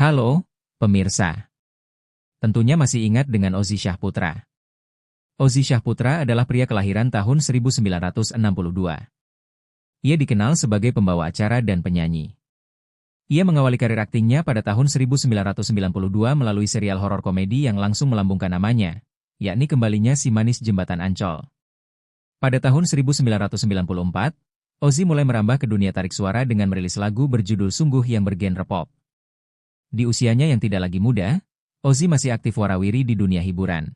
Halo, pemirsa. Tentunya masih ingat dengan Ozy Syahputra. Ozy Syahputra adalah pria kelahiran tahun 1962. Ia dikenal sebagai pembawa acara dan penyanyi. Ia mengawali karir aktingnya pada tahun 1992 melalui serial horor komedi yang langsung melambungkan namanya, yakni Kembalinya Si Manis Jembatan Ancol. Pada tahun 1994, Ozy mulai merambah ke dunia tarik suara dengan merilis lagu berjudul Sungguh yang bergenre pop. Di usianya yang tidak lagi muda, Ozy masih aktif warawiri di dunia hiburan.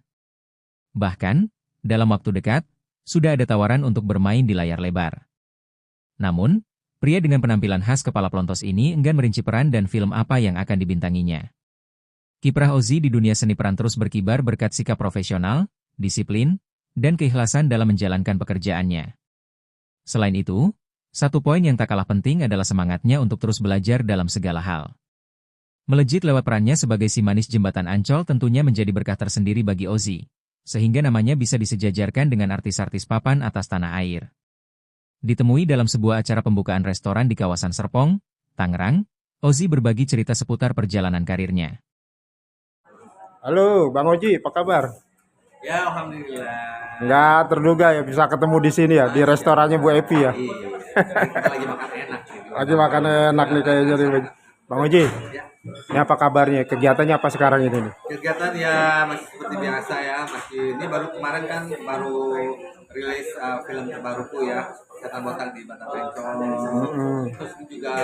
Bahkan, dalam waktu dekat, sudah ada tawaran untuk bermain di layar lebar. Namun, pria dengan penampilan khas kepala plontos ini enggan merinci peran dan film apa yang akan dibintanginya. Kiprah Ozy di dunia seni peran terus berkibar berkat sikap profesional, disiplin, dan keikhlasan dalam menjalankan pekerjaannya. Selain itu, satu poin yang tak kalah penting adalah semangatnya untuk terus belajar dalam segala hal. Melejit lewat perannya sebagai si manis jembatan Ancol tentunya menjadi berkah tersendiri bagi Ozy, sehingga namanya bisa disejajarkan dengan artis-artis papan atas tanah air. Ditemui dalam sebuah acara pembukaan restoran di kawasan Serpong, Tangerang, Ozy berbagi cerita seputar perjalanan karirnya. Halo, Bang Oji, apa kabar? Ya, alhamdulillah. Nggak terduga ya bisa ketemu di sini ya, di restorannya Bu Epi ya. Iya, kita lagi makan enak nih. Lagi makan enak nih kayaknya nih. Bang Oji, Ya, ini apa kabarnya? Kegiatannya apa sekarang ini nih? kegiatan ya masih seperti biasa ya, ini baru kemarin kan baru rilis film terbaruku ya, Setan Botak di Batang Pencol. Terus juga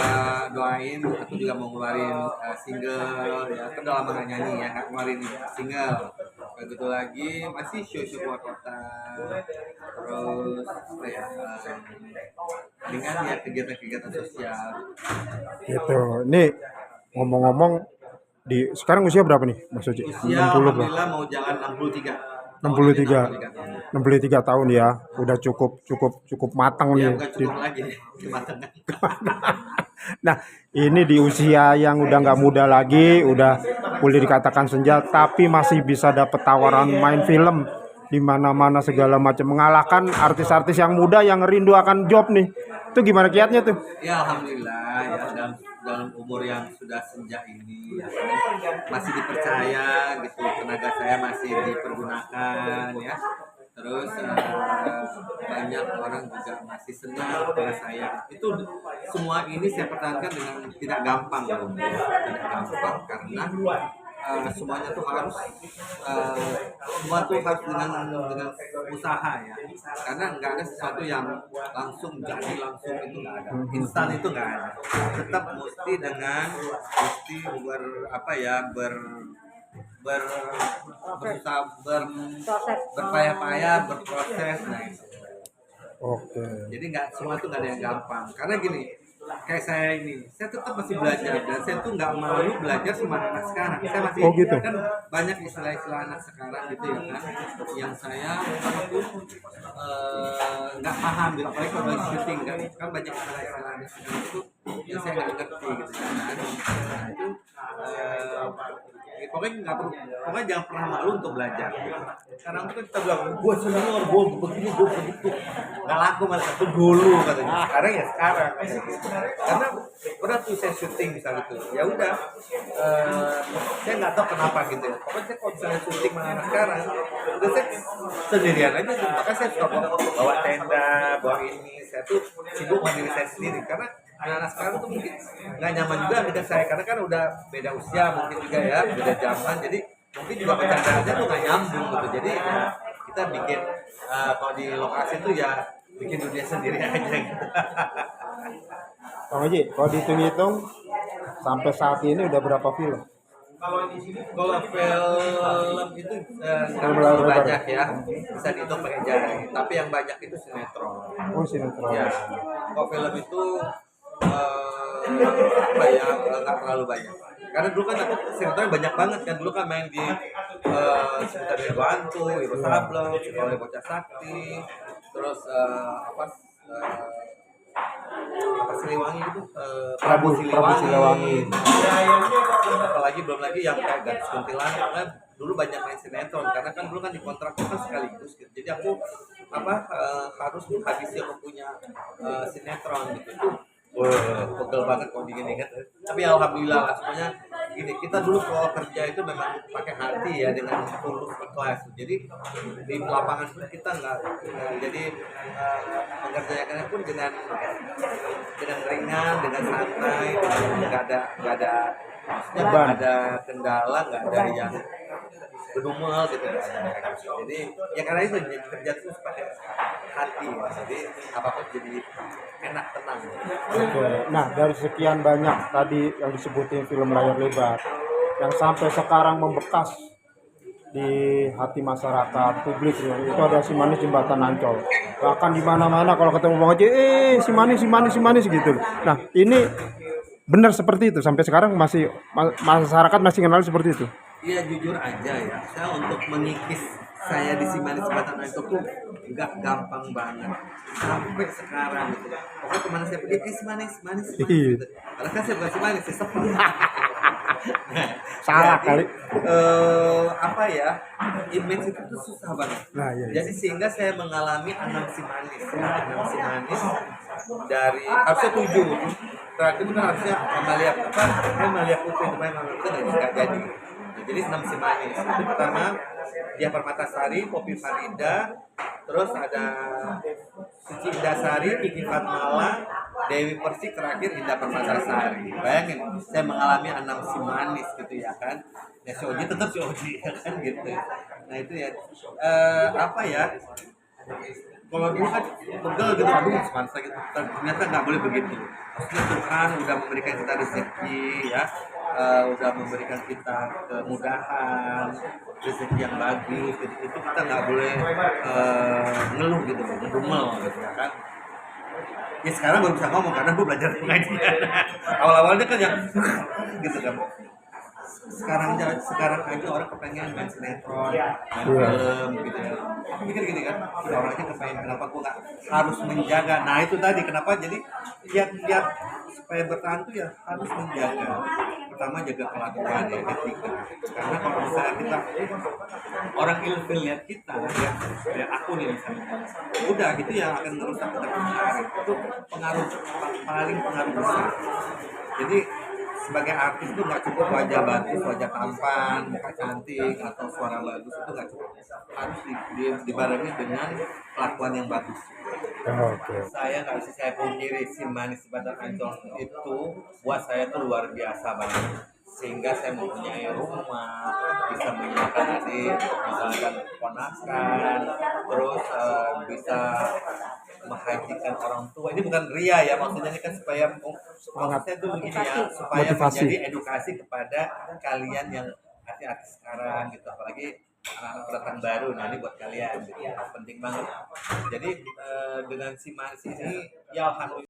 doain, aku juga mau ngeluarin single ya, kan udah lama nggak nyanyi ya, nggak ngeluarin single. Begitu lagi masih show-show keluar kota, terus apa ya, palingan ya kegiatan-kegiatan sosial. Gitu. Ini ngomong-ngomong sekarang usia berapa nih, Mas Oji? Usia 60 lah. alhamdulillah mau jalan 63. 63. 63 tahun. 63 tahun ya. Udah cukup matang Ya nih. bukan cukup lagi kematangan. Nah, ini di usia yang udah nggak muda lagi, udah boleh dikatakan senja, tapi masih bisa dapet tawaran main film di mana-mana segala macam, mengalahkan artis-artis yang muda yang rindu akan job nih. Itu gimana kiatnya tuh? Ya alhamdulillah ya dalam umur yang sudah senja ini ya, masih dipercaya gitu, tenaga saya masih dipergunakan ya. Terus banyak orang juga masih senang kepada saya. Itu semua ini saya pertahankan dengan tidak gampang loh. Tidak gampang karena semuanya tuh harus semua tuh harus dengan usaha ya, karena nggak ada sesuatu yang langsung jadi langsung, itu nggak ada, instan itu nggak ada, tetap mesti ber berusaha berpayah-payah berproses, nah itu. Oke. Jadi nggak semua tuh nggak ada yang gampang, karena gini, kayak saya ini, saya tetap masih belajar dan saya tuh nggak malu belajar sama anak sekarang. Saya masih Gitu. kan banyak istilah-istilah anak sekarang gitu ya kan, yang saya apa tuh nggak paham gitu, apalagi kalau lagi syuting kan banyak istilah-istilah anak sekarang itu yang saya nggak ngerti gitu kan. Nah itu pokoknya nggak perlu, pokoknya jangan pernah malu untuk belajar. Sekarang tuh kan kita bilang gue senior, gue begini, gue begitu, nggak laku malah satu dulu katanya. Sekarang ya sekarang katanya gitu. Karena pernah tuh saya syuting misalnya tuh, ya udah saya nggak tahu kenapa gitu ya, pokoknya saya kalau misalnya syuting mana sekarang udah saya sendirian aja tuh. Maka saya suka bawa tenda, bawa ini, saya tuh sibuk mandiri saya sendiri, karena anak-anak sekarang tuh mungkin nggak nyaman juga dengan saya, karena kan udah beda usia mungkin juga ya, beda zaman, jadi mungkin juga bercandanya tuh nggak nyambung gitu. Jadi ya, kita bikin kalau di lokasi tuh ya bikin dunia sendiri aja gitu. Bang Oji, kalau dihitung-hitung sampai saat ini udah berapa film? Kalau film itu terlalu banyak ya, bisa dihitung pakai jari. Tapi yang banyak itu sinetron. Oh, sinetron. Ya, kalau film itu apa ya, nggak terlalu banyak. Karena dulu kan aku sinetron banyak banget kan. Dulu kan main di sekitar Bantu, Ibu Sableng, Sekolah Bocah Sakti, terus Siliwangi itu, Prabu Siliwangi. Apalagi belum lagi yang kayak Gadis Kuntilanak kan dulu banyak main sinetron, karena kan dulu kan dikontrak kan sekaligus gitu. Jadi aku harus menghabisi waktu punya sinetron gitu. Itu Wah, pegel banget kalau gini kan. Tapi alhamdulillah lah, semuanya gini. Kita dulu kalau kerja itu memang pakai hati ya, dengan tulus ikhlas. Jadi di lapangan pun kita jadi mengerjakannya pun dengan ringan, dengan santai, nggak ada maksudnya nggak ada kendala, nggak ada yang bedumel gitu. Jadi ya karena itu jadi kerja terus pakai hati ya. Jadi apapun jadi enak, tenang. Oke. Nah, dari sekian banyak tadi yang disebutin film layar lebar yang sampai sekarang membekas di hati masyarakat publik ya, itu ada Si Manis Jembatan Ancol. Bahkan di mana-mana kalau ketemu Bang Oji, si manis, si manis, si manis gitu. Nah, ini benar seperti itu sampai sekarang masih masyarakat masih kenal seperti itu. Iya jujur aja ya, saya untuk mengikis saya di Si Manis Jembatan Ancol tuh nggak gampang banget sampai sekarang gitu. Pokoknya kemana saya pergi, Si Manis, Manis, Manis gitu. Karena kan saya bukan Si Manis, saya sepi. Salah Jadi, kali. apa ya, image itu tuh susah banget. Nah, iya, iya. Jadi sehingga saya mengalami enam Si Manis, dari harusnya 7. Terakhir itu kan harusnya Amalia Putri, itu memang itu nggak jadi. Nah, jadi 6 Si Manis. Itu pertama Dia Permatasari, Poppy Farida, terus ada Suci Indasari, Kiki Fatmala, Dewi Persik, terakhir Indah Permatasari. Bayangin, saya mengalami 6 Si Manis gitu ya kan. Ya si Oji tetap si Oji ya kan gitu. Nah itu ya apa ya? Kalau dulu kan pegel gitu, aduh semansa gitu. Ternyata nggak boleh begitu. Maksudnya Tuhan udah memberikan kita rezeki ya, udah memberikan kita kemudahan, rezeki yang bagus. Gitu. Itu kita nggak boleh ngeluh gitu, ngedumel gitu ya kan. Ya sekarang baru bisa ngomong karena gue belajar pengajian. Awal-awalnya kan yang gitu kan. Sekarang aja orang kepengen main sinetron, main film gitu ya. Aku pikir gini kan, orangnya kepengen, kenapa gue nggak harus menjaga. Nah itu tadi kenapa, jadi lihat supaya bertahan tuh ya harus menjaga. Pertama jaga kelakuan ya, etika. Karena kalau misalnya kita orang ilfil lihat kita ya aku nih misalnya, udah gitu ya akan merusak kita pengaruh. Itu paling pengaruh besar. Jadi sebagai artis itu nggak cukup wajah bagus, wajah tampan, muka cantik, atau suara bagus, itu nggak cukup. Harus dibarengi dengan kelakuan yang bagus. Oke. Saya nggak bisa saya pungkiri, Si Manis Jembatan Ancol itu buat saya tuh luar biasa banget. Sehingga saya mempunyai rumah, bisa menyenangkan adik, misalkan ponakan, terus bisa menghajikan orang tua. Ini bukan ria ya, maksudnya ini kan supaya maksudnya itu begini ya, supaya Motivasi. menjadi edukasi kepada kalian yang artis-artis sekarang gitu, apalagi anak-anak pendatang baru. Nah ini buat kalian gitu, penting banget. Jadi dengan Si Manis ini ya alhamdulillah